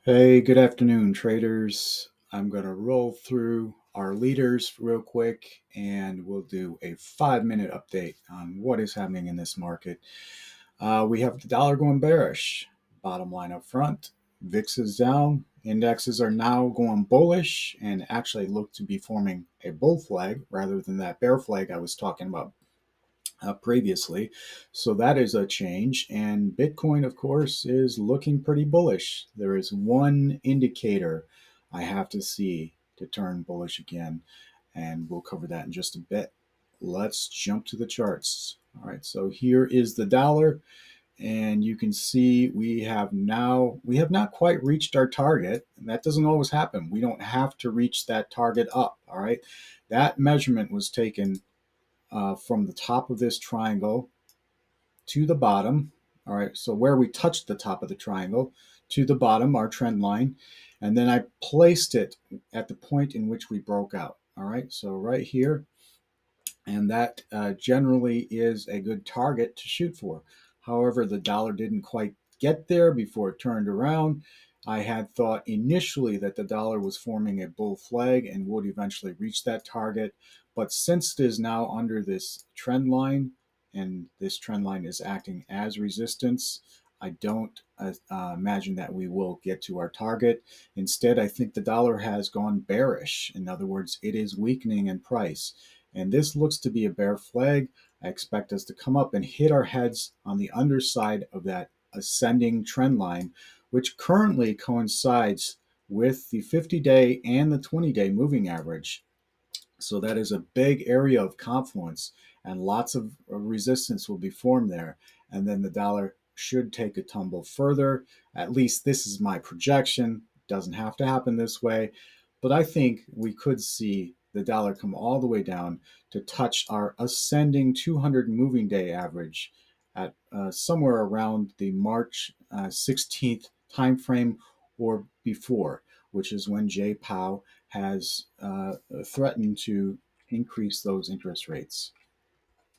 Hey, good afternoon, traders. I'm going to roll through our leaders real quick and we'll do a 5 minute update on what is happening in this market. We have the dollar going bearish. Bottom line up front, VIX is down. Indexes are now going bullish and actually look to be forming a bull flag rather than that bear flag I was talking about previously. So that is a change. And Bitcoin, of course, is looking pretty bullish. There is one indicator I have to see to turn bullish again, and we'll cover that in just a bit. Let's jump to the charts. All right, so here is the dollar, and you can see we have not quite reached our target, and that doesn't always happen. We don't have to reach that target up. All right, that measurement was taken from the top of this triangle to the bottom. All right, so where we touched the top of the triangle to the bottom, our trend line, and then I placed it at the point in which we broke out. All right, so right here, and that generally is a good target to shoot for. However, the dollar didn't quite get there before it turned around. I had thought initially that the dollar was forming a bull flag and would eventually reach that target. But since it is now under this trend line and this trend line is acting as resistance, I don't imagine that we will get to our target. Instead, I think the dollar has gone bearish. In other words, it is weakening in price. And this looks to be a bear flag. I expect us to come up and hit our heads on the underside of that ascending trend line, which currently coincides with the 50-day and the 20-day moving average. So that is a big area of confluence, and lots of resistance will be formed there. And then the dollar should take a tumble further. At least this is my projection. Doesn't have to happen this way, but I think we could see the dollar come all the way down to touch our ascending 200 moving day average at somewhere around the March 16th timeframe or before, which is when Jay Powell has threatened to increase those interest rates.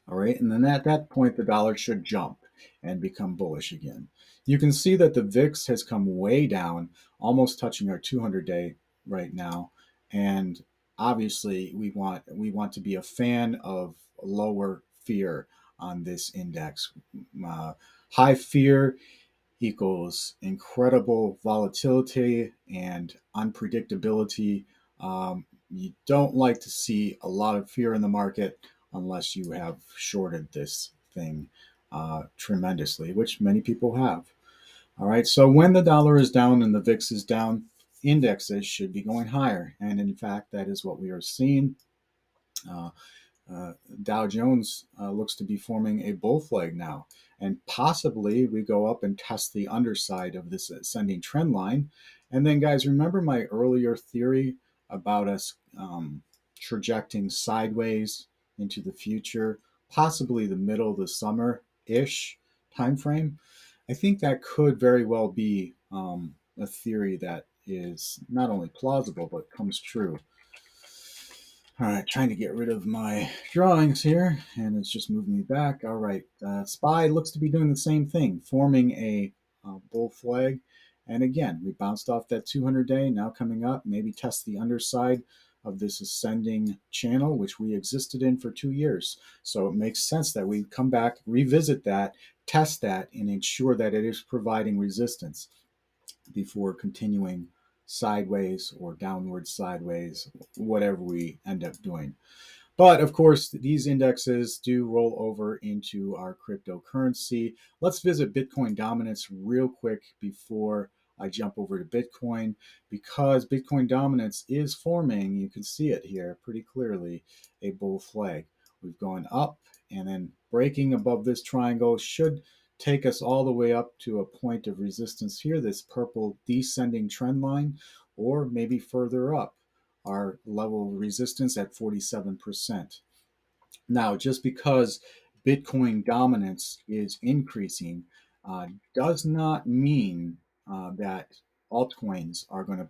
All right, and then at that point, the dollar should jump and become bullish again. You can see that the VIX has come way down, almost touching our 200-day right now, and obviously we want to be a fan of lower fear on this index. Uh, High fear equals incredible volatility and unpredictability. You don't like to see a lot of fear in the market unless you have shorted this thing tremendously, which many people have. All right, so when the dollar is down and the VIX is down, indexes should be going higher. And in fact, that is what we are seeing. Uh, Dow Jones looks to be forming a bull flag now. And possibly we go up and test the underside of this ascending trend line. And then, guys, remember my earlier theory about us trajecting sideways into the future, possibly the middle of the summer ish time frame? I think that could very well be a theory that is not only plausible but comes true. All right, trying to get rid of my drawings here, and it's just moving me back. All right, SPY looks to be doing the same thing, forming a bull flag. And again, we bounced off that 200-day, now coming up, maybe test the underside of this ascending channel, which we existed in for 2 years. So it makes sense that we come back, revisit that, test that, and ensure that it is providing resistance before continuing sideways or downward sideways, whatever we end up doing. But of course, these indexes do roll over into our cryptocurrency. Let's visit Bitcoin dominance real quick before I jump over to Bitcoin, because Bitcoin dominance is forming, you can see it here pretty clearly, a bull flag. We've gone up and then breaking above this triangle should take us all the way up to a point of resistance here, this purple descending trend line, or maybe further up, our level of resistance at 47%. Now, just because Bitcoin dominance is increasing does not mean that altcoins are going to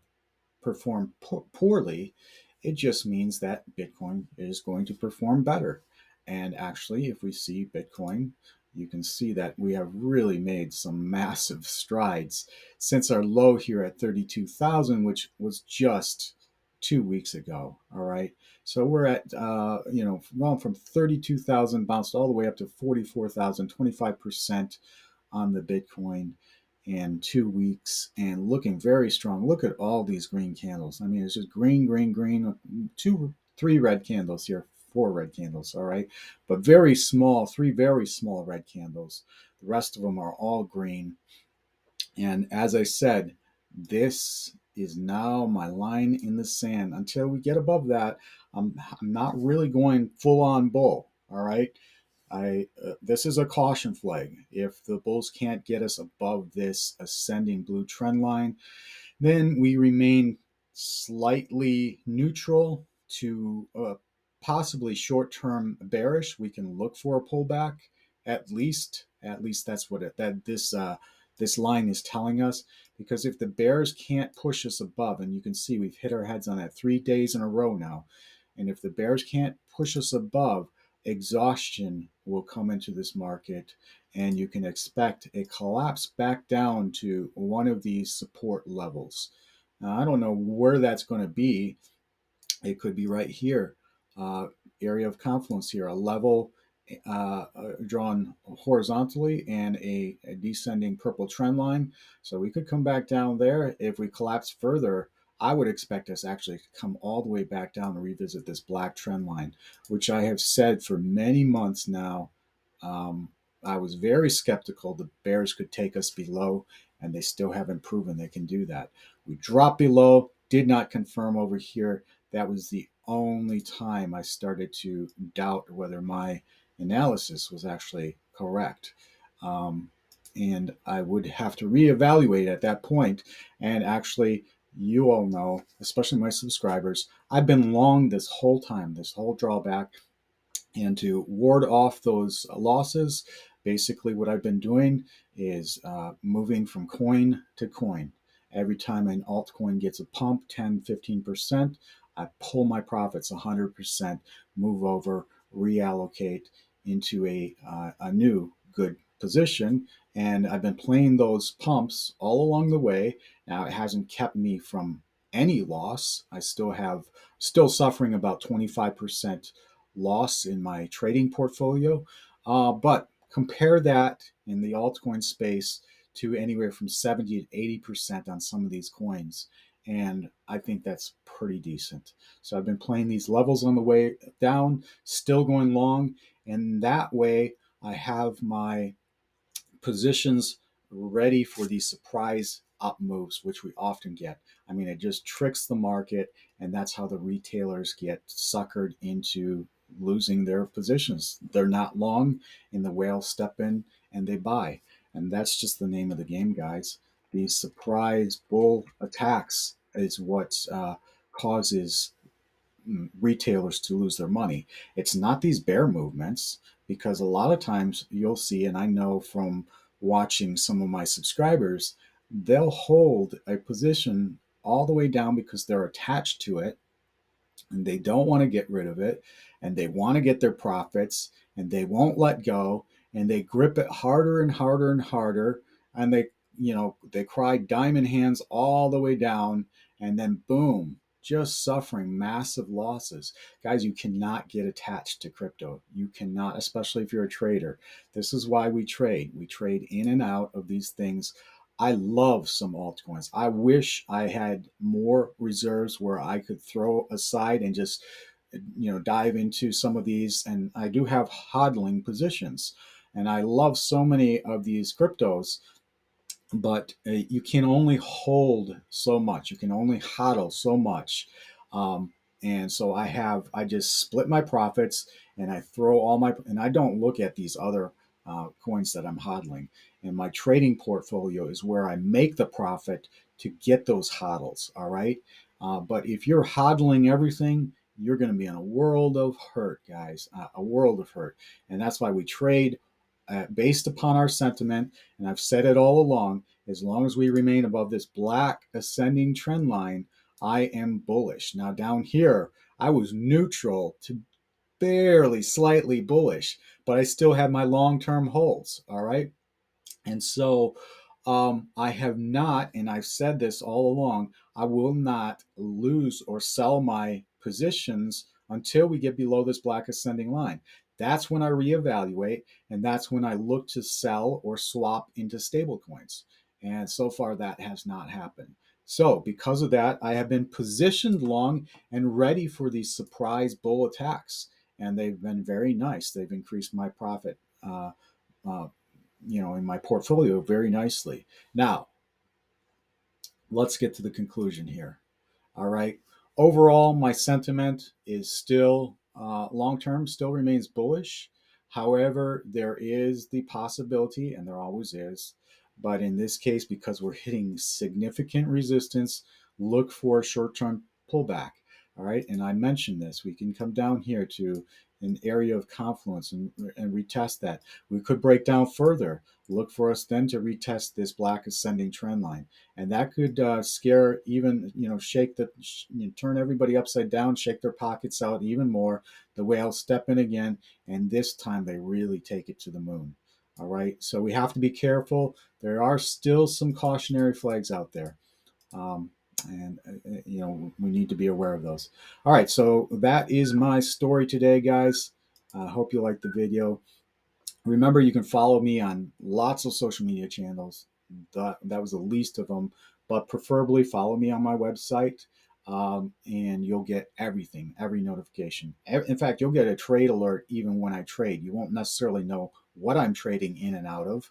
perform poorly. It just means that Bitcoin is going to perform better. And actually, if we see Bitcoin, you can see that we have really made some massive strides since our low here at 32,000, which was just 2 weeks ago. All right. So we're at, going from 32,000, bounced all the way up to 44,000, 25% on the Bitcoin in 2 weeks, and looking very strong. Look at all these green candles. I mean, it's just green, green, green, three red candles here, four red candles, all right? But very small, three very small red candles. The rest of them are all green. And as I said, this is now my line in the sand. Until we get above that, I'm not really going full on bull, all right? This is a caution flag. If the bulls can't get us above this ascending blue trend line, then we remain slightly neutral to possibly short-term bearish. We can look for a pullback at least. At least that's what this line is telling us. Because if the bears can't push us above, and you can see we've hit our heads on that 3 days in a row now, and if the bears can't push us above, exhaustion will come into this market, and you can expect a collapse back down to one of these support levels. Now, I don't know where that's going to be. It could be right here, uh, area of confluence here, a level drawn horizontally and a descending purple trend line. So we could come back down there. If we collapse further, I would expect us actually to come all the way back down and revisit this black trend line, which I have said for many months now. Um, I was very skeptical the bears could take us below, and they still haven't proven they can do that. We dropped below, did not confirm over here. That was the only time I started to doubt whether my analysis was actually correct. Um, and I would have to reevaluate at that point. And actually, you all know, especially my subscribers, I've been long this whole time, this whole drawback. And to ward off those losses, basically what I've been doing is moving from coin to coin. Every time an altcoin gets a pump, 10, 15%, I pull my profits 100%, move over, reallocate into a new good position. And I've been playing those pumps all along the way. Now, it hasn't kept me from any loss. I still suffering about 25% loss in my trading portfolio. But compare that in the altcoin space to anywhere from 70 to 80% on some of these coins. And I think that's pretty decent. So I've been playing these levels on the way down, still going long. And that way I have my positions ready for these surprise up moves, which we often get. I mean, it just tricks the market, and that's how the retailers get suckered into losing their positions. They're not long, and the whales step in and they buy. And that's just the name of the game, guys. These surprise bull attacks is what causes retailers to lose their money. It's not these bear movements, because a lot of times you'll see, and I know from watching some of my subscribers, they'll hold a position all the way down because they're attached to it and they don't want to get rid of it, and they want to get their profits, and they won't let go, and they grip it harder and harder and harder, and they cry diamond hands all the way down, and then boom, just suffering massive losses. Guys, you cannot get attached to crypto. You cannot, especially if you're a trader. This is why we trade in and out of these things. I love some altcoins. I wish I had more reserves where I could throw aside and just, dive into some of these. And I do have hodling positions, and I love so many of these cryptos, but you can only hold so much. You can only hodl so much. Um, and so I just split my profits, and I throw and I don't look at these other coins that I'm hodling. And my trading portfolio is where I make the profit to get those hodls. All right. But if you're hodling everything, you're going to be in a world of hurt, guys, a world of hurt. And that's why we trade based upon our sentiment. And I've said it all along, as long as we remain above this black ascending trend line, I am bullish. Now, down here, I was neutral to barely slightly bullish, but I still have my long-term holds. All right. And so I have not, and I've said this all along, I will not lose or sell my positions until we get below this black ascending line. That's when I reevaluate, and that's when I look to sell or swap into stable coins. And so far, that has not happened. So, because of that, I have been positioned long and ready for these surprise bull attacks. And they've been very nice. They've increased my profit uh, in my portfolio very nicely. Now, let's get to the conclusion here. All right. Overall, my sentiment is still long term, still remains bullish. However, there is the possibility, and there always is, but in this case, because we're hitting significant resistance, look for a short term pullback. All right. And I mentioned this. We can come down here to an area of confluence and retest that. We could break down further. Look for us then to retest this black ascending trend line, and that could scare even shake turn everybody upside down, shake their pockets out even more. The whales step in again, and this time they really take it to the moon. All right, so we have to be careful. There are still some cautionary flags out there, um, and we need to be aware of those. All right, so that is my story today, guys. I hope you liked the video. Remember, you can follow me on lots of social media channels. That was the least of them, but preferably follow me on my website, and you'll get everything, every notification. In fact, you'll get a trade alert even when I trade. You won't necessarily know what I'm trading in and out of,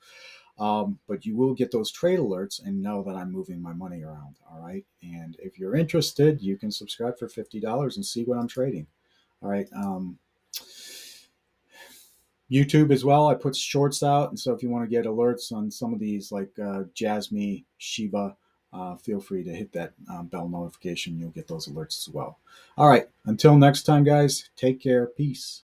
but you will get those trade alerts and know that I'm moving my money around. All right. And if you're interested, you can subscribe for $50 and see what I'm trading. All right. YouTube as well. I put shorts out, and so if you want to get alerts on some of these, like Jasmine, Shiba, feel free to hit that bell notification. You'll get those alerts as well. All right. Until next time, guys. Take care. Peace.